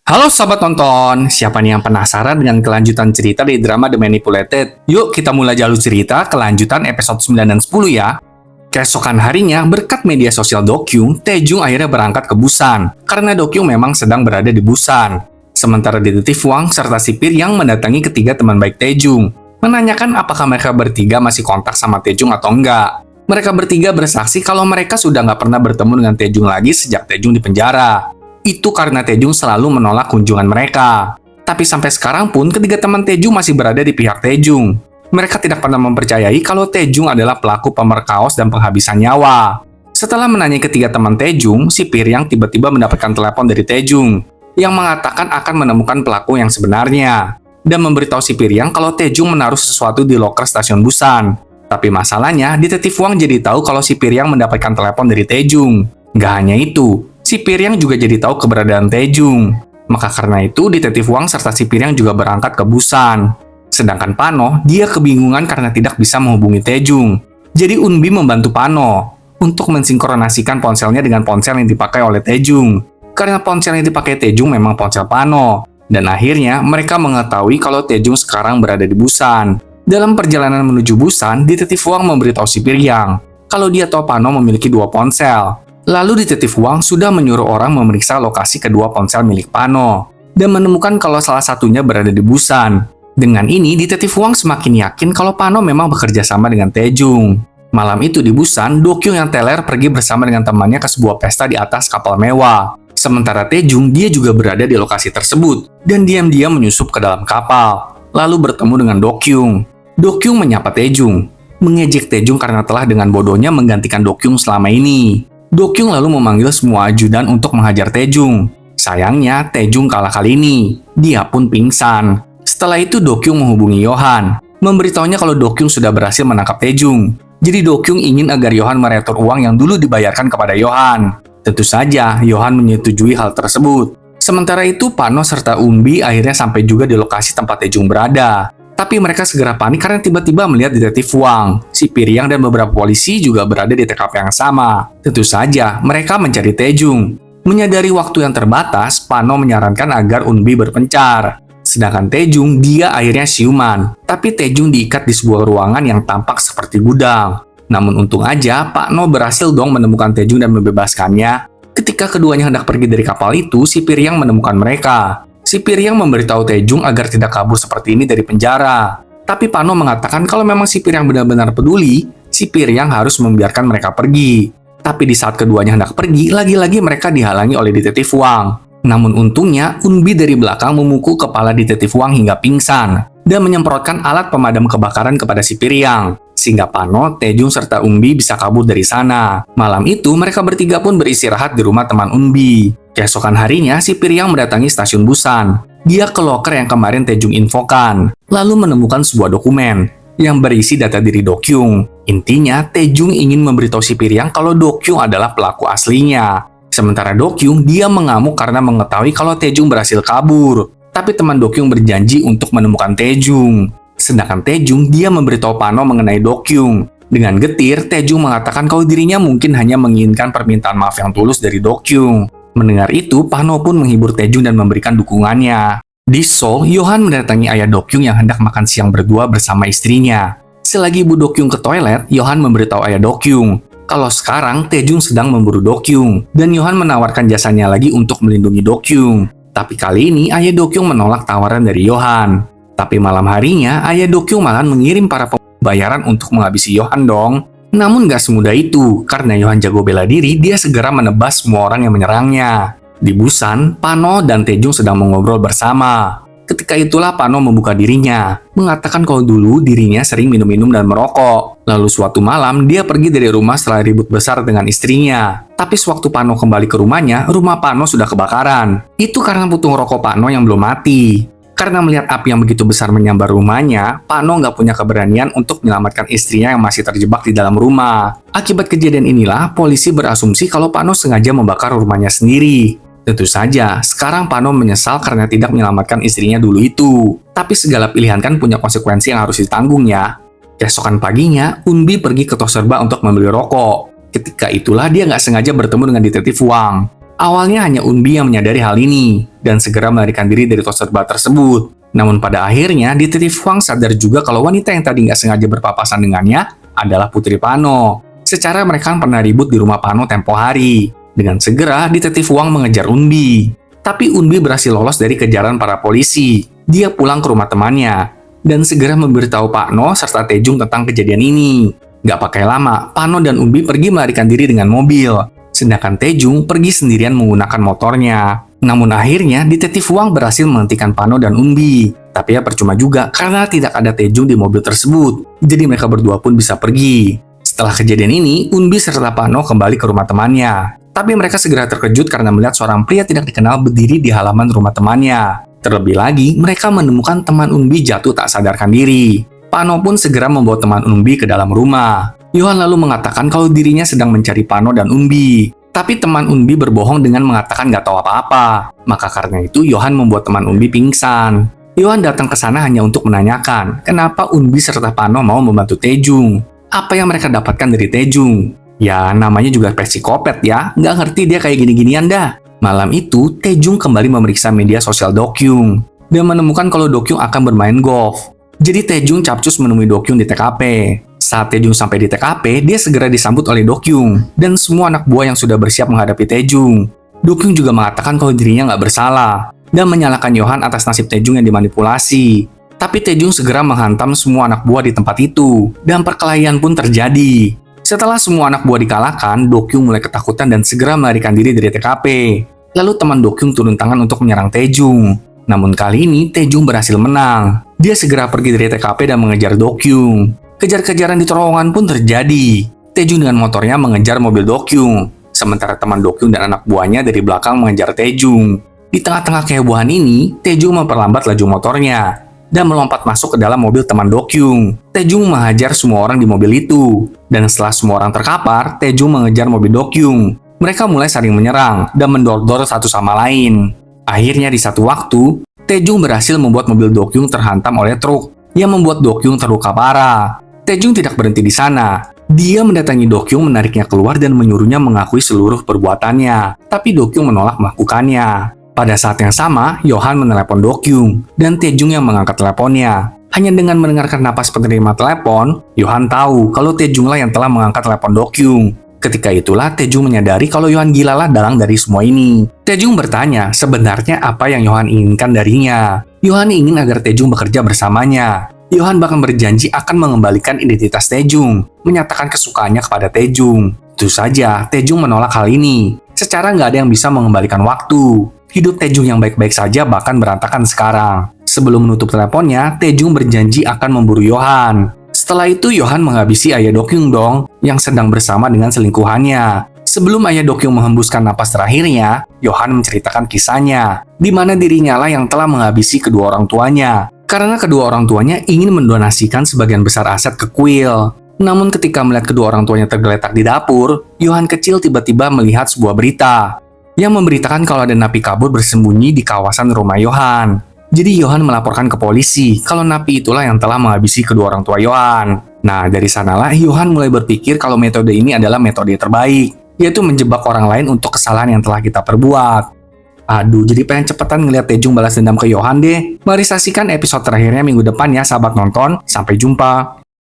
Halo sahabat nonton, siapa nih yang penasaran dengan kelanjutan cerita di drama The Manipulated? Yuk kita mulai jalur cerita kelanjutan episode 9 dan 10 ya. Keesokan harinya, berkat media sosial Dokyung, Taejung akhirnya berangkat ke Busan, karena Dokyung memang sedang berada di Busan. Sementara detektif Wang serta sipir yang mendatangi ketiga teman baik Taejung, menanyakan apakah mereka bertiga masih kontak sama Taejung atau enggak. Mereka bertiga bersaksi kalau mereka sudah nggak pernah bertemu dengan Taejung lagi sejak Taejung di penjara. Itu karena Taejung selalu menolak kunjungan mereka. Tapi sampai sekarang pun ketiga teman Taejung masih berada di pihak Taejung. Mereka tidak pernah mempercayai kalau Taejung adalah pelaku pemerkaos dan penghabisan nyawa. Setelah menanyai ketiga teman Taejung, si Piryang tiba-tiba mendapatkan telepon dari Taejung yang mengatakan akan menemukan pelaku yang sebenarnya dan memberitahu si Piryang kalau Taejung menaruh sesuatu di loker stasiun Busan. Tapi masalahnya, detektif Wang jadi tahu kalau si Piryang mendapatkan telepon dari Taejung. Nggak hanya itu, si Piryang juga jadi tahu keberadaan Taejung. Maka karena itu, detektif Wang serta si Piryang juga berangkat ke Busan. Sedangkan Pano, dia kebingungan karena tidak bisa menghubungi Taejung. Jadi Unbi membantu Pano untuk mensinkronasikan ponselnya dengan ponsel yang dipakai oleh Taejung. Karena ponsel yang dipakai Taejung memang ponsel Pano. Dan akhirnya, mereka mengetahui kalau Taejung sekarang berada di Busan. Dalam perjalanan menuju Busan, detektif Wang memberitahu si Piryang kalau dia tahu Pano memiliki dua ponsel. Lalu detektif Wang sudah menyuruh orang memeriksa lokasi kedua ponsel milik Pano dan menemukan kalau salah satunya berada di Busan. Dengan ini, detektif Wang semakin yakin kalau Pano memang bekerja sama dengan Taejung. Malam itu di Busan, Dokyung yang teler pergi bersama dengan temannya ke sebuah pesta di atas kapal mewah. Sementara Taejung, dia juga berada di lokasi tersebut dan diam-diam menyusup ke dalam kapal, lalu bertemu dengan Dokyung. Dokyung menyapa Taejung, mengejek Taejung karena telah dengan bodohnya menggantikan Dokyung selama ini. Dokyung lalu memanggil semua ajudan untuk menghajar Taejung. Sayangnya, Taejung kalah kali ini. Dia pun pingsan. Setelah itu, Dokyung menghubungi Yohan, memberitahunya kalau Dokyung sudah berhasil menangkap Taejung. Jadi Dokyung ingin agar Yohan meretur uang yang dulu dibayarkan kepada Yohan. Tentu saja, Yohan menyetujui hal tersebut. Sementara itu, Pano serta Unbi akhirnya sampai juga di lokasi tempat Taejung berada. Tapi mereka segera panik karena tiba-tiba melihat detektif Wang, si Piryang dan beberapa polisi juga berada di TKP yang sama. Tentu saja, mereka mencari Taejung. Menyadari waktu yang terbatas, Pano menyarankan agar Unbi berpencar. Sedangkan Taejung, dia akhirnya siuman. Tapi Taejung diikat di sebuah ruangan yang tampak seperti gudang. Namun untung aja, Pano berhasil dong menemukan Taejung dan membebaskannya. Ketika keduanya hendak pergi dari kapal itu, si Piryang menemukan mereka. Si Piryang memberitahu Taejung agar tidak kabur seperti ini dari penjara. Tapi Pano mengatakan kalau memang si Piryang benar-benar peduli, si Piryang harus membiarkan mereka pergi. Tapi di saat keduanya hendak pergi, lagi-lagi mereka dihalangi oleh detektif Wang. Namun untungnya, Unbi dari belakang memukul kepala detektif Wang hingga pingsan dan menyemprotkan alat pemadam kebakaran kepada si Piryang. Sehingga Pano, Taejung, serta Unbi bisa kabur dari sana. Malam itu, mereka bertiga pun beristirahat di rumah teman Unbi. Keesokan harinya, si Piryang mendatangi stasiun Busan. Dia ke loker yang kemarin Taejung infokan, lalu menemukan sebuah dokumen yang berisi data diri Dokyung. Intinya, Taejung ingin memberitahu si Piryang kalau Dokyung adalah pelaku aslinya. Sementara Dokyung, dia mengamuk karena mengetahui kalau Taejung berhasil kabur. Tapi teman Dokyung berjanji untuk menemukan Taejung. Sedangkan Taejung, dia memberitahu Pano mengenai Dokyung. Dengan getir, Taejung mengatakan kalau dirinya mungkin hanya menginginkan permintaan maaf yang tulus dari Dokyung. Mendengar itu, Pano pun menghibur Taejung dan memberikan dukungannya. Di Seoul, Yohan mendatangi ayah Dokyung yang hendak makan siang berdua bersama istrinya. Selagi ibu Dokyung ke toilet, Yohan memberitahu ayah Dokyung kalau sekarang Taejung sedang memburu Dokyung, dan Yohan menawarkan jasanya lagi untuk melindungi Dokyung. Tapi kali ini, ayah Dokyung menolak tawaran dari Yohan. Tapi malam harinya, ayah Dokyung malah mengirim para pembayaran untuk menghabisi Yohan dong. Namun gak semudah itu, karena Yohan jago bela diri, dia segera menebas semua orang yang menyerangnya. Di Busan, Pano dan Taejung sedang mengobrol bersama. Ketika itulah Pano membuka dirinya, mengatakan kalau dulu dirinya sering minum-minum dan merokok. Lalu suatu malam, dia pergi dari rumah setelah ribut besar dengan istrinya. Tapi sewaktu Pano kembali ke rumahnya, rumah Pano sudah kebakaran. Itu karena putung rokok Pano yang belum mati. Karena melihat api yang begitu besar menyambar rumahnya, Pano nggak punya keberanian untuk menyelamatkan istrinya yang masih terjebak di dalam rumah. Akibat kejadian inilah, polisi berasumsi kalau Pano sengaja membakar rumahnya sendiri. Tentu saja, sekarang Pano menyesal karena tidak menyelamatkan istrinya dulu itu. Tapi segala pilihan kan punya konsekuensi yang harus ditanggung ya. Keesokan paginya, Unbi pergi ke toko serba untuk membeli rokok. Ketika itulah dia nggak sengaja bertemu dengan detektif Wang. Awalnya hanya Unbi yang menyadari hal ini, dan segera melarikan diri dari tos serba tersebut. Namun pada akhirnya, Detektif Huang sadar juga kalau wanita yang tadi nggak sengaja berpapasan dengannya adalah Putri Pano. Secara mereka pernah ribut di rumah Pano tempo hari. Dengan segera, Detektif Huang mengejar Unbi. Tapi Unbi berhasil lolos dari kejaran para polisi. Dia pulang ke rumah temannya, dan segera memberitahu Pano serta Taejung tentang kejadian ini. Gak pakai lama, Pano dan Unbi pergi melarikan diri dengan mobil. Sedangkan Taejung pergi sendirian menggunakan motornya. Namun akhirnya, Detektif Huang berhasil menghentikan Pano dan Unbi. Tapi ya percuma juga karena tidak ada Taejung di mobil tersebut. Jadi mereka berdua pun bisa pergi. Setelah kejadian ini, Unbi serta Pano kembali ke rumah temannya. Tapi mereka segera terkejut karena melihat seorang pria tidak dikenal berdiri di halaman rumah temannya. Terlebih lagi, mereka menemukan teman Unbi jatuh tak sadarkan diri. Pano pun segera membawa teman Unbi ke dalam rumah. Yohan lalu mengatakan kalau dirinya sedang mencari Pano dan Unbi. Tapi teman Unbi berbohong dengan mengatakan gak tahu apa-apa. Maka karena itu Yohan membuat teman Unbi pingsan. Yohan datang ke sana hanya untuk menanyakan kenapa Unbi serta Pano mau membantu Taejung. Apa yang mereka dapatkan dari Taejung? Ya namanya juga psikopat ya, gak ngerti dia kayak gini-ginian dah. Malam itu Taejung kembali memeriksa media sosial Dokyung dan menemukan kalau Dokyung akan bermain golf. Jadi Taejung capcus menemui Dokyung di TKP. Saat Taejung sampai di TKP, dia segera disambut oleh Dokyung dan semua anak buah yang sudah bersiap menghadapi Taejung. Dokyung juga mengatakan kalau dirinya nggak bersalah dan menyalahkan Yohan atas nasib Taejung yang dimanipulasi. Tapi Taejung segera menghantam semua anak buah di tempat itu dan perkelahian pun terjadi. Setelah semua anak buah dikalahkan, Dokyung mulai ketakutan dan segera melarikan diri dari TKP. Lalu teman Dokyung turun tangan untuk menyerang Taejung. Namun kali ini Taejung berhasil menang. Dia segera pergi dari TKP dan mengejar Dokyung. Kejar-kejaran di terowongan pun terjadi. Taejung dengan motornya mengejar mobil Dokyung, sementara teman Dokyung dan anak buahnya dari belakang mengejar Taejung. Di tengah-tengah kehebohan ini, Taejung memperlambat laju motornya dan melompat masuk ke dalam mobil teman Dokyung. Taejung menghajar semua orang di mobil itu, dan setelah semua orang terkapar, Taejung mengejar mobil Dokyung. Mereka mulai saling menyerang dan mendor-dor satu sama lain. Akhirnya di satu waktu, Taejung berhasil membuat mobil Dokyung terhantam oleh truk yang membuat Dokyung terluka parah. Taejung tidak berhenti di sana. Dia mendatangi Dokyung, menariknya keluar dan menyuruhnya mengakui seluruh perbuatannya. Tapi Dokyung menolak melakukannya. Pada saat yang sama, Yohan menelepon Dokyung dan Taejung yang mengangkat teleponnya. Hanya dengan mendengarkan napas penerima telepon, Yohan tahu kalau Taejung lah yang telah mengangkat telepon Dokyung. Ketika itulah Taejung menyadari kalau Yohan gilalah dalang dari semua ini. Taejung bertanya sebenarnya apa yang Yohan inginkan darinya. Yohan ingin agar Taejung bekerja bersamanya. Yohan bahkan berjanji akan mengembalikan identitas Taejung, menyatakan kesukaannya kepada Taejung. Tentu saja, Taejung menolak hal ini. Secara nggak ada yang bisa mengembalikan waktu. Hidup Taejung yang baik-baik saja bahkan berantakan sekarang. Sebelum menutup teleponnya, Taejung berjanji akan memburu Yohan. Setelah itu, Yohan menghabisi ayah Dokyung dong, yang sedang bersama dengan selingkuhannya. Sebelum ayah Dokyung menghembuskan napas terakhirnya, Yohan menceritakan kisahnya, di mana dirinya lah yang telah menghabisi kedua orang tuanya. Karena kedua orang tuanya ingin mendonasikan sebagian besar aset ke kuil. Namun ketika melihat kedua orang tuanya tergeletak di dapur, Yohan kecil tiba-tiba melihat sebuah berita yang memberitakan kalau ada napi kabur bersembunyi di kawasan rumah Yohan. Jadi Yohan melaporkan ke polisi kalau napi itulah yang telah menghabisi kedua orang tua Yohan. Nah, dari sanalah Yohan mulai berpikir kalau metode ini adalah metode terbaik, yaitu menjebak orang lain untuk kesalahan yang telah kita perbuat. Aduh, jadi pengen cepetan ngeliat Taejung balas dendam ke Yohan deh. Mari saksikan episode terakhirnya minggu depan ya sahabat nonton. Sampai jumpa.